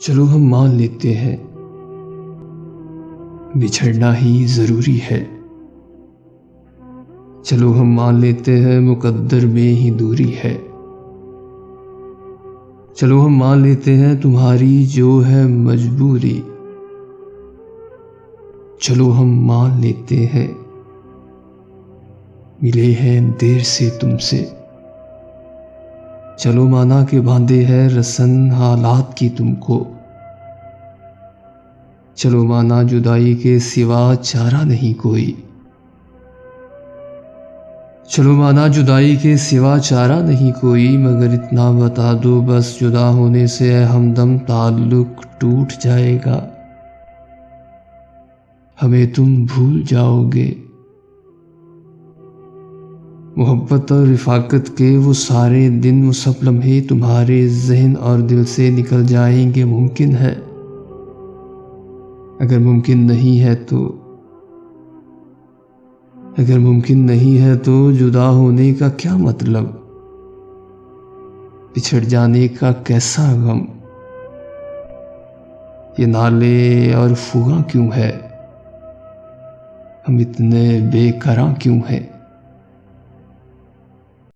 چلو ہم مان لیتے ہیں بچھڑنا ہی ضروری ہے، چلو ہم مان لیتے ہیں مقدر میں ہی دوری ہے، چلو ہم مان لیتے ہیں تمہاری جو ہے مجبوری، چلو ہم مان لیتے ہیں ملے ہیں دیر سے تم سے، چلو مانا کہ باندھے ہے رسن حالات کی تم کو، چلو مانا جدائی کے سوا چارہ نہیں کوئی، چلو مانا جدائی کے سوا چارہ نہیں کوئی، مگر اتنا بتا دو بس جدا ہونے سے ہمدم تعلق ٹوٹ جائے گا، ہمیں تم بھول جاؤ گے، محبت اور رفاقت کے وہ سارے دن وہ سب لمحے تمہارے ذہن اور دل سے نکل جائیں گے، ممکن ہے، اگر ممکن نہیں ہے تو جدا ہونے کا کیا مطلب، بچھڑ جانے کا کیسا غم، یہ نالے اور فغاں کیوں ہے، ہم اتنے بے قراں کیوں ہیں۔